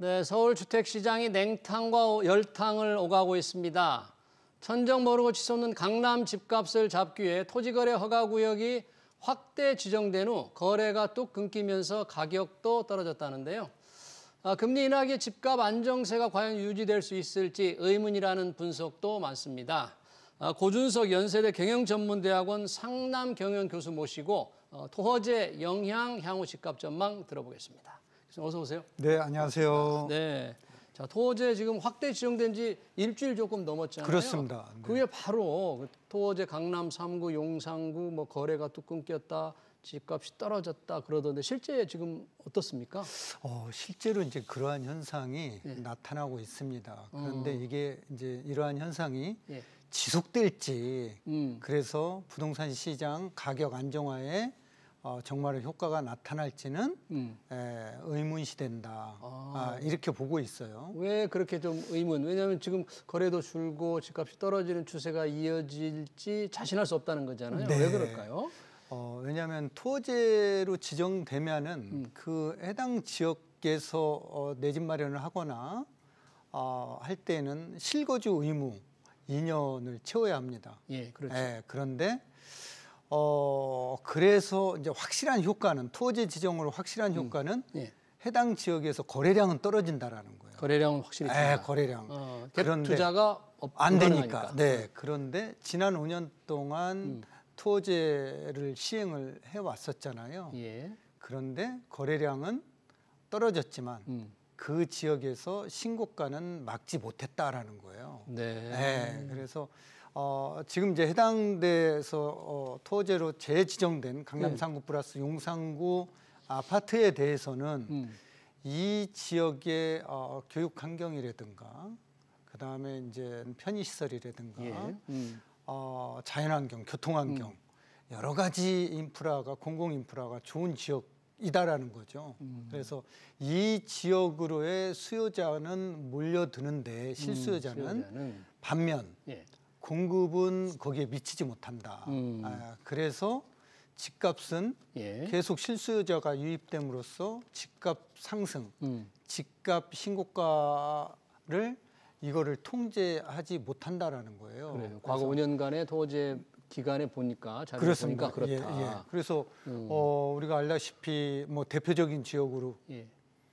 네, 서울 주택시장이 냉탕과 열탕을 오가고 있습니다. 천정 모르고 치솟는 강남 집값을 잡기 위해 토지거래 허가구역이 확대 지정된 후 거래가 뚝 끊기면서 가격도 떨어졌다는데요. 금리 인하기에 집값 안정세가 과연 유지될 수 있을지 의문이라는 분석도 많습니다. 고준석 연세대 경영전문대학원 상남경영 교수 모시고 토호재 영향 향후 집값 전망 들어보겠습니다. 어서 오세요. 네, 안녕하세요. 네. 자, 토호재 지금 확대 지정된 지 일주일 조금 넘었잖아요. 그렇습니다. 네. 그 후에 바로 토호재 강남 3구, 용산구 뭐 거래가 뚝 끊겼다, 집값이 떨어졌다 그러던데 실제 지금 어떻습니까? 실제로 이제 그러한 현상이 나타나고 있습니다. 그런데 이게 이제 이러한 현상이 지속될지, 그래서 부동산 시장 가격 안정화에 정말 효과가 나타날지는 의문시된다. 이렇게 보고 있어요. 왜 그렇게 좀 의문? 왜냐하면 지금 거래도 줄고 집값이 떨어지는 추세가 이어질지 자신할 수 없다는 거잖아요. 네. 왜 그럴까요? 왜냐하면 토지로 지정되면은 그 해당 지역에서 내 집 마련을 하거나 할 때는 실거주 의무 2년을 채워야 합니다. 예, 그렇죠. 그런데 그래서 이제 확실한 효과는 토지 지정으로 확실한 효과는 해당 지역에서 거래량은 떨어진다라는 거예요. 거래량은 확실히 준다. 거래량. 그런데 투자가 안 되니까. 네. 그런데 지난 5년 동안 토지를 시행을 해 왔었잖아요. 예. 그런데 거래량은 떨어졌지만 그 지역에서 신고가는 막지 못했다라는 거예요. 네. 그래서 지금 이제 해당 데에서 토지로 재지정된 강남 3구 플러스 용산구 아파트에 대해서는 이 지역의 교육 환경이라든가 그다음에 이제 편의 시설이라든가 자연환경, 교통환경 여러 가지 인프라가 공공 인프라가 좋은 지역이다라는 거죠. 그래서 이 지역으로의 수요자는 몰려드는데 실수요자는 반면 공급은 거기에 미치지 못한다. 그래서 집값은 계속 실수요자가 유입됨으로써 집값 상승, 집값 신고가를 이거를 통제하지 못한다라는 거예요. 그래요. 과거 5년간의 토지 기간에 보니까 자료를 그렇습니다. 보니까 그렇다. 그래서 우리가 알다시피 뭐 대표적인 지역으로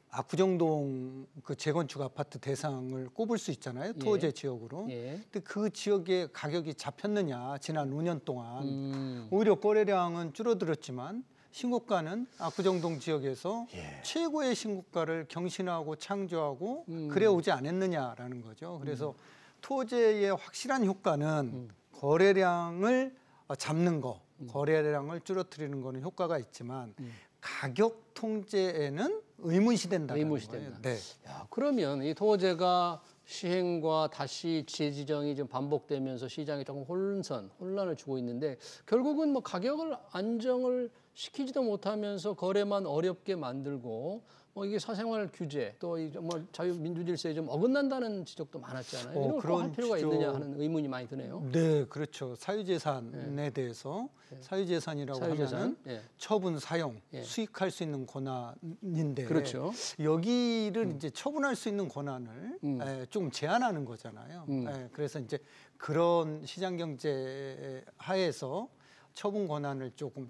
압구정동 그 재건축 아파트 대상을 꼽을 수 있잖아요. 토지 지역으로. 근데 그 지역의 가격이 잡혔느냐 지난 5년 동안 오히려 거래량은 줄어들었지만 신고가는 압구정동 지역에서 최고의 신고가를 경신하고 창조하고 그래 오지 않았느냐라는 거죠. 그래서 토지의 확실한 효과는 거래량을 잡는 거, 거래량을 줄어뜨리는 거는 효과가 있지만 가격 통제에는 의문시된다는 거예요. 네. 야, 그러면 이 토지가 시행과 다시 재지정이 좀 반복되면서 시장이 조금 혼란을 주고 있는데 결국은 뭐 가격을 안정을 시키지도 못하면서 거래만 어렵게 만들고 뭐 이게 사생활 규제 또 뭐 자유민주질서에 좀 어긋난다는 지적도 많았잖아요. 이런 거 할 필요가 있느냐 하는 의문이 많이 드네요. 네, 그렇죠. 사유재산에 대해서 사유재산이라고 하면은 처분, 사용, 수익할 수 있는 권한인데 그렇죠. 여기를 이제 처분할 수 있는 권한을 좀 제한하는 거잖아요. 그래서 이제 그런 시장 경제 하에서 처분 권한이 조금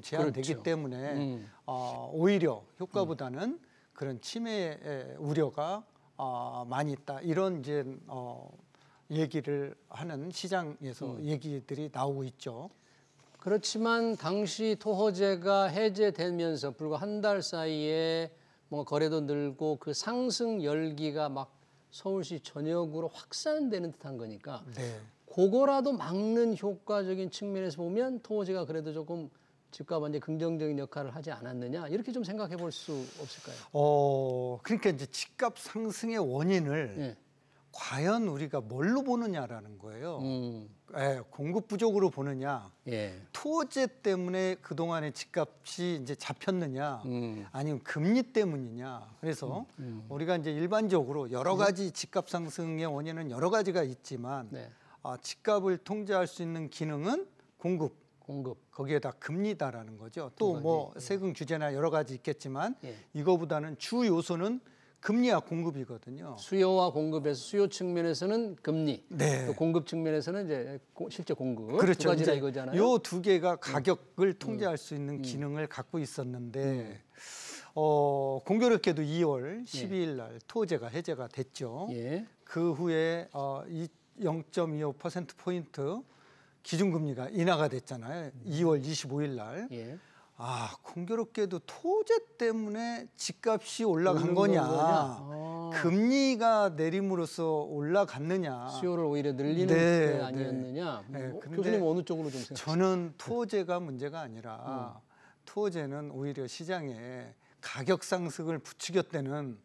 제한되기 그렇죠. 때문에 오히려 효과보다는 그런 침해 우려가 많이 있다. 이런 이제 얘기를 하는 시장에서 얘기들이 나오고 있죠. 그렇지만 당시 토호제가 해제되면서 불과 한 달 사이에 뭐 거래도 늘고 그 상승 열기가 막 서울시 전역으로 확산되는 듯한 거니까 그거라도 막는 효과적인 측면에서 보면 토지가 그래도 조금 집값 완전 긍정적인 역할을 하지 않았느냐 이렇게 좀 생각해 볼 수 없을까요? 그러니까 이제 집값 상승의 원인을 과연 우리가 뭘로 보느냐라는 거예요. 공급 부족으로 보느냐, 토지 때문에 그동안의 집값이 이제 잡혔느냐, 아니면 금리 때문이냐. 그래서 우리가 이제 일반적으로 여러 가지 집값 상승의 원인은 여러 가지가 있지만 집값을 통제할 수 있는 기능은 공급. 거기에다 금리다라는 거죠. 또 뭐 세금 규제나 여러 가지 있겠지만 이거보다는 주 요소는 금리와 공급이거든요. 수요와 공급에서 수요 측면에서는 금리, 네. 또 공급 측면에서는 이제 실제 공급 그렇죠. 두 가지라 이거잖아요. 요 두 개가 가격을 통제할 수 있는 기능을 갖고 있었는데 공교롭게도 2월 12일 날 토제가 해제가 됐죠. 예. 그 후에 0.25%포인트 기준금리가 인하가 됐잖아요. 2월 25일 날. 예. 공교롭게도 토제 때문에 집값이 올라간 거냐, 금리가 내림으로써 올라갔느냐. 수요를 오히려 늘리는 게 아니었느냐. 교수님 어느 쪽으로 좀 생각하세요? 저는 토제가 문제가 아니라 토제는 오히려 시장에 가격 상승을 부추겼다는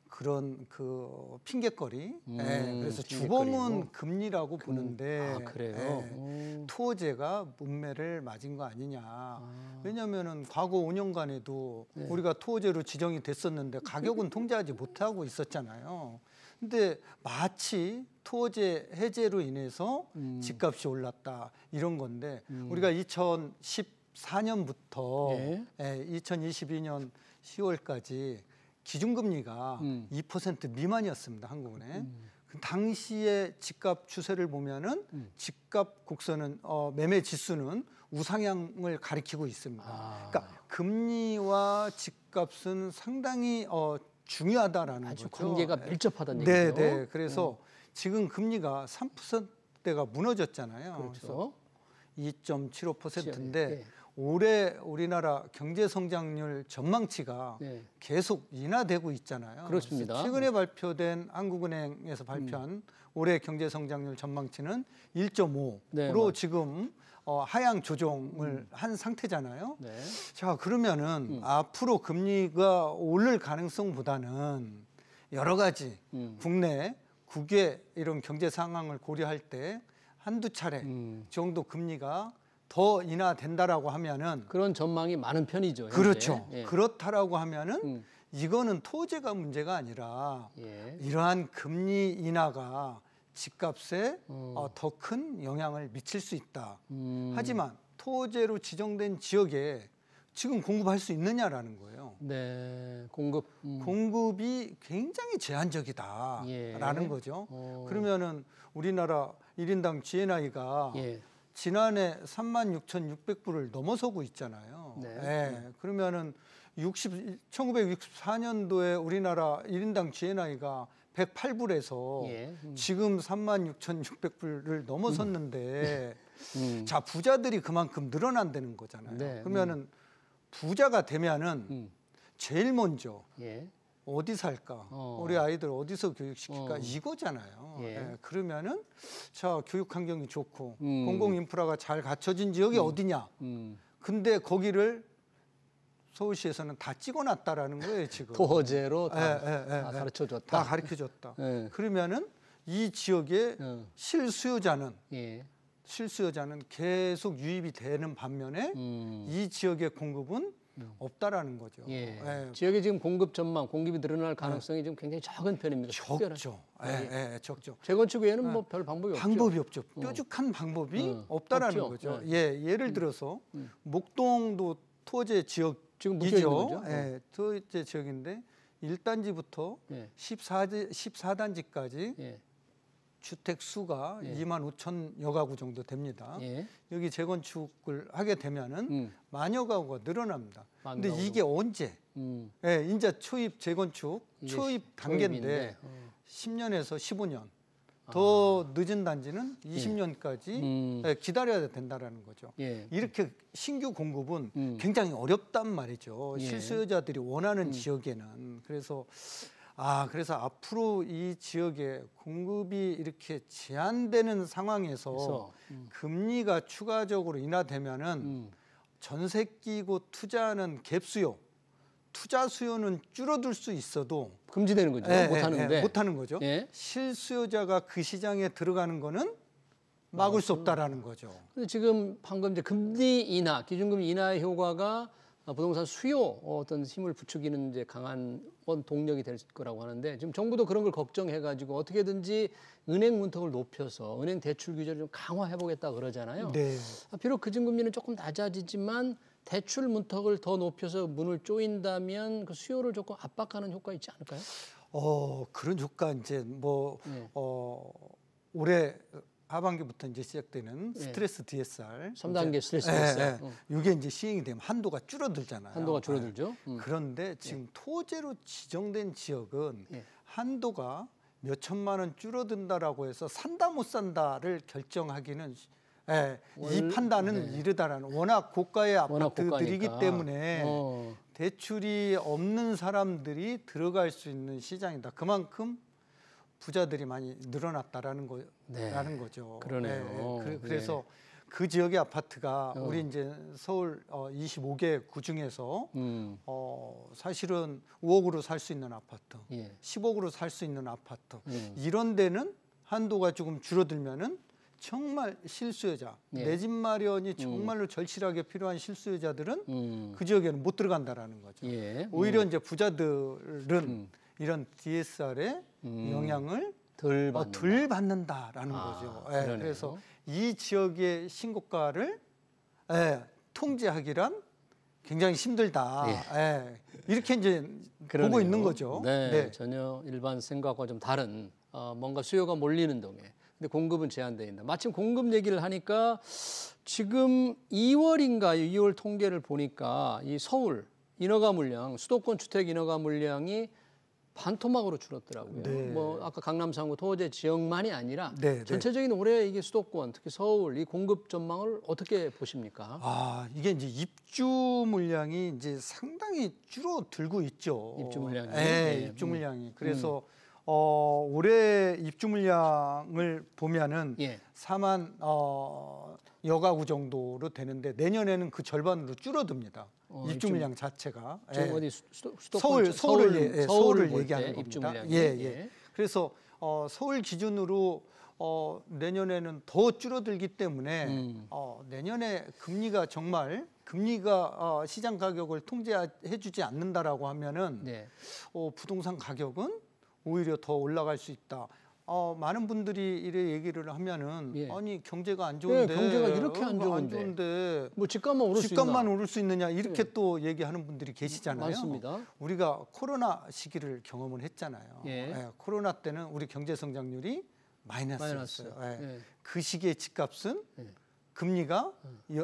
그런 그 핑계거리. 그래서 주범은 금리라고 보는데 그래요? 토제가 문매를 맞은 거 아니냐. 왜냐하면은 과거 5년간에도 우리가 토제로 지정이 됐었는데 가격은 통제하지 못하고 있었잖아요. 근데 마치 토제 해제로 인해서 집값이 올랐다 이런 건데 우리가 2014년부터 2022년 10월까지 기준금리가 2% 미만이었습니다. 한국은행. 그 당시에 집값 추세를 보면은 집값 곡선은 매매 지수는 우상향을 가리키고 있습니다. 그러니까 금리와 집값은 상당히 중요하다라는 아주 거죠. 관계가 밀접하다는 얘기죠. 네. 그래서 지금 금리가 3%대가 무너졌잖아요. 그렇죠. 2.75%인데 올해 우리나라 경제 성장률 전망치가 계속 인하되고 있잖아요. 그렇습니다. 최근에 발표된 한국은행에서 발표한 올해 경제 성장률 전망치는 1.5로 지금 하향 조정을 한 상태잖아요. 자, 그러면은 앞으로 금리가 오를 가능성보다는 여러 가지 국내 국외 이런 경제 상황을 고려할 때 한두 차례 정도 금리가 더 인하된다라고 하면은 그런 전망이 많은 편이죠. 현재. 그렇죠. 그렇다라고 하면은 이거는 토제가 문제가 아니라 이러한 금리 인하가 집값에 더 큰 영향을 미칠 수 있다. 하지만 토제로 지정된 지역에 지금 공급할 수 있느냐라는 거예요. 네, 공급이 굉장히 제한적이다라는 거죠. 그러면은 우리나라 1인당 GNI가 지난해 36,600불을 넘어서고 있잖아요. 그러면은 1964년도에 우리나라 1인당 GNI가 108불에서 지금 36,600불을 넘어섰는데 자, 부자들이 그만큼 늘어난다는 거잖아요. 그러면은 부자가 되면은 제일 먼저 어디 살까? 우리 아이들 어디서 교육시킬까? 이거잖아요. 그러면은 자, 교육 환경이 좋고 공공 인프라가 잘 갖춰진 지역이 어디냐? 근데 거기를 서울시에서는 다 찍어놨다라는 거예요, 지금. 토제로 다 가르쳐줬다. 다 가르쳐줬다. 그러면은 이 지역의 실수요자는 계속 유입이 되는 반면에 이 지역의 공급은 없다라는 거죠. 지역의 지금 공급 전망, 공급이 늘어날 가능성이 지금 굉장히 적은 편입니다. 적죠. 적죠. 재건축 외에는 뭐 별 방법이 없죠. 방법이 없죠. 뾰족한 방법이 없다라는 거죠. 예를 들어서 목동도 토제 지역이죠. 토제 지역인데 1단지부터 14단지까지 주택 수가 25,000여 가구 정도 됩니다. 여기 재건축을 하게 되면은 만여 가구가 늘어납니다. 근데 이게 언제? 이제 초입 재건축 초입 단계인데 10년에서 15년. 더 늦은 단지는 20년까지 기다려야 된다라는 거죠. 이렇게 신규 공급은 굉장히 어렵단 말이죠. 실수요자들이 원하는 지역에는. 그래서 앞으로 이 지역에 공급이 이렇게 제한되는 상황에서 금리가 추가적으로 인하되면은 전세 끼고 투자하는 갭 수요, 투자 수요는 줄어들 수 있어도 금지되는 거죠. 못하는 거죠. 실수요자가 그 시장에 들어가는 거는 막을 수 없다라는 거죠. 근데 지금 방금 이제 금리 인하, 기준금리 인하의 효과가 부동산 수요 어떤 힘을 부추기는 이제 강한 동력이 될 거라고 하는데 지금 정부도 그런 걸 걱정해가지고 어떻게든지 은행 문턱을 높여서 은행 대출 규제를 좀 강화해보겠다 그러잖아요. 비록 기준금리는 조금 낮아지지만 대출 문턱을 더 높여서 문을 조인다면 그 수요를 조금 압박하는 효과 있지 않을까요? 그런 효과 이제 뭐 네. 올해 하반기부터 이제 시작되는 스트레스 DSR 3단계 스트레스 DSR. 이게 이제 시행이 되면 한도가 줄어들잖아요. 한도가 줄어들죠. 그런데 지금 토지로 지정된 지역은 한도가 몇 천만 원 줄어든다라고 해서 산다 못 산다를 결정하기는 이 판단은 이르다라는 워낙 고가의 아파트들이기 때문에 대출이 없는 사람들이 들어갈 수 있는 시장이다. 그만큼 부자들이 많이 늘어났다라는 거죠. 그러네요. 그래서 그 지역의 아파트가 우리 이제 서울 25개 구 중에서 사실은 5억으로 살 수 있는 아파트, 10억으로 살 수 있는 아파트 이런 데는 한도가 조금 줄어들면은 정말 실수요자, 내 집 마련이 정말로 절실하게 필요한 실수요자들은 그 지역에는 못 들어간다라는 거죠. 오히려 이제 부자들은 이런 DSR의 영향을 덜 받는다라는 거죠. 그래서 이 지역의 신고가를 통제하기란 굉장히 힘들다. 이렇게 이제 보고 있는 거죠. 네, 전혀 일반 생각과 좀 다른 뭔가 수요가 몰리는 동에 근데 공급은 제한되어 있다. 마침 공급 얘기를 하니까 지금 2월인가 2월 통계를 보니까 이 서울 인허가 물량, 수도권 주택 인허가 물량이 반토막으로 줄었더라고요. 뭐 아까 강남 3구 토호제 지역만이 아니라 전체적인 올해 이게 수도권, 특히 서울 이 공급 전망을 어떻게 보십니까? 이게 이제 입주 물량이 이제 상당히 줄어들고 있죠. 입주 물량이. 입주 물량이. 그래서 올해 입주 물량을 보면은 4만 여가구 정도로 되는데 내년에는 그 절반으로 줄어듭니다. 입주 물량 자체가. 어디 서울을 얘기하는 겁니다. 입주 물량이. 그래서 서울 기준으로 내년에는 더 줄어들기 때문에 내년에 금리가 시장 가격을 통제해주지 않는다라고 하면은 부동산 가격은 오히려 더 올라갈 수 있다. 많은 분들이 이래 얘기를 하면은 아니 경제가 안 좋은데 경제가 이렇게 안 좋은데 뭐 집값만 오를 수 있느냐 이렇게 또 얘기하는 분들이 계시잖아요. 많습니다. 우리가 코로나 시기를 경험을 했잖아요. 코로나 때는 우리 경제 성장률이 마이너스였어요. 그 시기의 집값은 금리가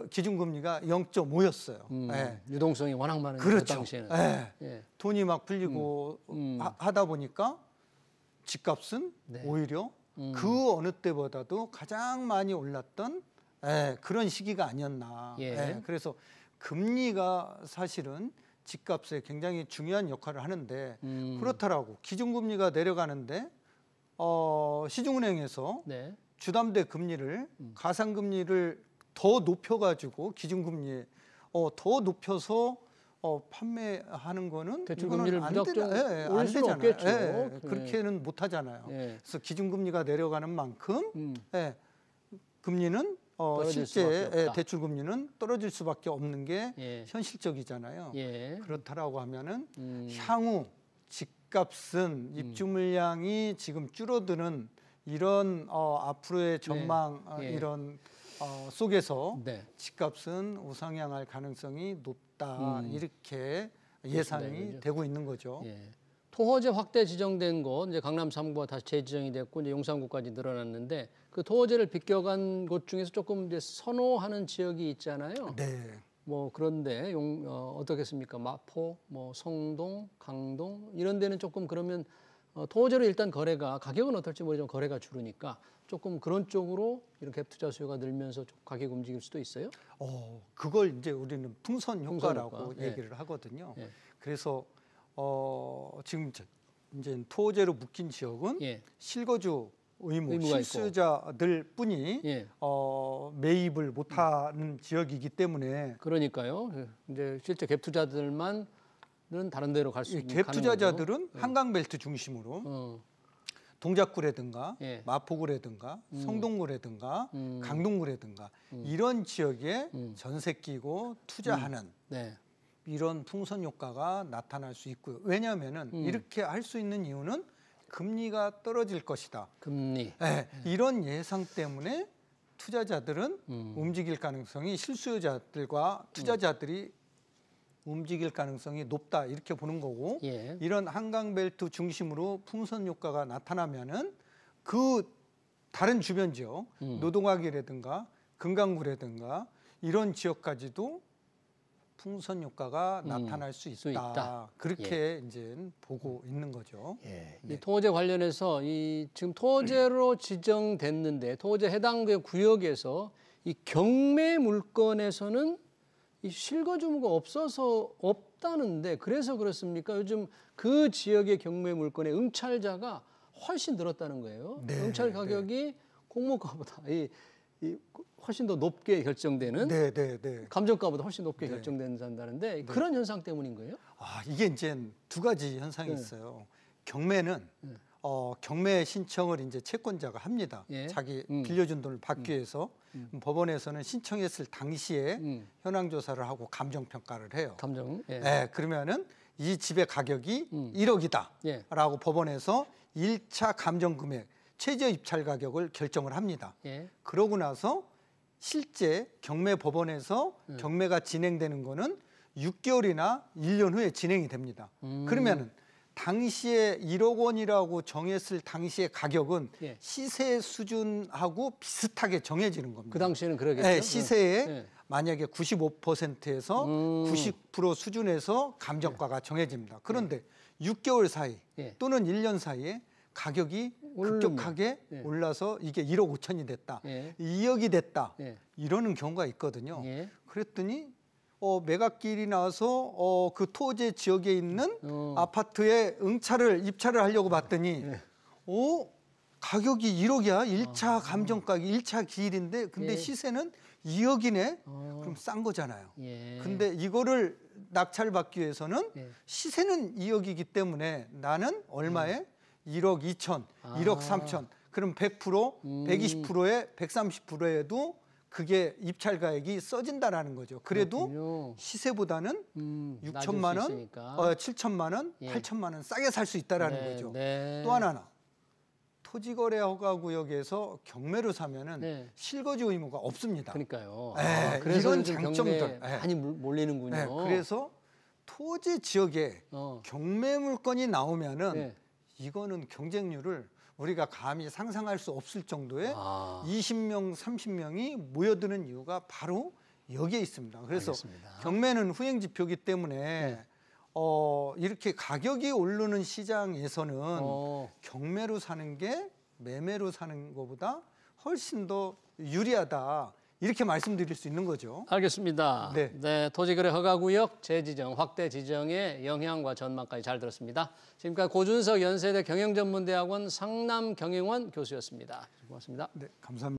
기준금리가 0.5였어요. 유동성이 워낙 많은 그렇죠. 그 당시에는. 돈이 막 풀리고 하다 보니까 집값은 오히려 그 어느 때보다도 가장 많이 올랐던 그런 시기가 아니었나. 그래서 금리가 사실은 집값에 굉장히 중요한 역할을 하는데 그렇더라고. 기준금리가 내려가는데 시중은행에서 주담대 금리를 가상금리를 더 높여가지고 기준금리에 더 높여서 판매하는 거는 대출금리를 무작정 안 올 수는 없겠죠. 그렇게는 못 하잖아요. 그래서 기준금리가 내려가는 만큼 금리는 실제 대출금리는 떨어질 수밖에 없는 게 현실적이잖아요. 그렇다라고 하면은 향후 집값은 입주 물량이 지금 줄어드는 이런 앞으로의 전망 이런 속에서 집값은 우상향할 가능성이 높다 이렇게 예상이 되고 있는 거죠. 토호제 확대 지정된 곳 이제 강남 3구가 다시 재지정이 됐고 이제 용산구까지 늘어났는데 그 토호제를 비껴간 곳 중에서 조금 이제 선호하는 지역이 있잖아요. 뭐 그런데 어떻겠습니까? 마포, 뭐 성동, 강동 이런 데는 조금 그러면 토호제로 일단 거래가 가격은 어떨지 모르지만 거래가 줄으니까 조금 그런 쪽으로 이렇게 갭 투자 수요가 늘면서 좀 가격 움직일 수도 있어요? 그걸 이제 우리는 풍선 효과라고 얘기를 하거든요. 그래서 지금 이제 토호제로 묶인 지역은 실거주 의무 실수요자들뿐이 매입을 못하는 지역이기 때문에 그러니까요. 이제 실제 갭 투자들만 다른 데로 갈 수 있는 갭 투자자들은 한강벨트 중심으로 동작구라든가 마포구라든가 성동구라든가 강동구라든가 이런 지역에 전세 끼고 투자하는 이런 풍선 효과가 나타날 수 있고요. 왜냐하면은 이렇게 할 수 있는 이유는 금리가 떨어질 것이다. 금리. 이런 예상 때문에 투자자들은 움직일 가능성이 실수요자들과 투자자들이 움직일 가능성이 높다 이렇게 보는 거고 예. 이런 한강벨트 중심으로 풍선 효과가 나타나면은 그 다른 주변 지역 노동학이라든가 금강구라든가 이런 지역까지도 풍선 효과가 나타날 수 있다. 그렇게 이제 보고 있는 거죠. 네. 이 토제 관련해서 지금 토제로 지정됐는데 토제 해당 구역에서 이 경매 물건에서는 이 실거주 의무가 없다는데 그래서 그렇습니까? 요즘 그 지역의 경매 물건의 응찰자가 훨씬 늘었다는 거예요. 네, 응찰 가격이 공모가보다 훨씬 더 높게 결정되는 감정가보다 훨씬 높게 결정된다는데 그런 현상 때문인 거예요? 이게 이제 두 가지 현상이 있어요. 경매는 경매 신청을 이제 채권자가 합니다. 자기 빌려준 돈을 받기 위해서 법원에서는 신청했을 당시에 현황 조사를 하고 감정 평가를 해요. 그러면은 이 집의 가격이 1억이다라고 법원에서 1차 감정 금액 최저 입찰 가격을 결정을 합니다. 그러고 나서 실제 경매 법원에서 경매가 진행되는 거는 6개월이나 1년 후에 진행이 됩니다. 그러면은 당시에 1억 원이라고 정했을 당시의 가격은 시세 수준하고 비슷하게 정해지는 겁니다. 그 당시에는 그러겠죠. 시세의 만약에 95%에서 90% 수준에서 감정가가 정해집니다. 그런데 6개월 사이 또는 1년 사이에 가격이 급격하게 올라서 이게 1억 5천이 됐다, 2억이 됐다 이러는 경우가 있거든요. 그랬더니 매각길이 나와서 그 토지 지역에 있는 아파트에 입찰을 하려고 봤더니 가격이 1억이야. 1차 감정가격이 1차 기일인데 근데 시세는 2억이네. 그럼 싼 거잖아요. 근데 이거를 낙찰받기 위해서는 시세는 2억이기 때문에 나는 얼마에 1억 2천, 1억 3천. 그럼 100%, 120%에 130%에도 그게 입찰 가액이 써진다라는 거죠. 그래도 그렇군요. 시세보다는 6천만 원, 7천만 원, 8천만 원 싸게 살 수 있다라는 거죠. 또 하나는 토지거래 허가구역에서 경매로 사면은 실거주 의무가 없습니다. 그러니까요. 그래서 이런 장점들 많이 몰리는군요. 그래서 토지 지역에 경매 물건이 나오면은 이거는 경쟁률을 우리가 감히 상상할 수 없을 정도의 20명, 30명이 모여드는 이유가 바로 여기에 있습니다. 그래서 경매는 후행지표이기 때문에 이렇게 가격이 오르는 시장에서는 경매로 사는 게 매매로 사는 것보다 훨씬 더 유리하다. 이렇게 말씀드릴 수 있는 거죠. 알겠습니다. 네, 토지거래 허가구역 재지정, 확대 지정의 영향과 전망까지 잘 들었습니다. 지금까지 고준석 연세대 경영전문대학원 상남경영원 교수였습니다. 고맙습니다. 네, 감사합니다.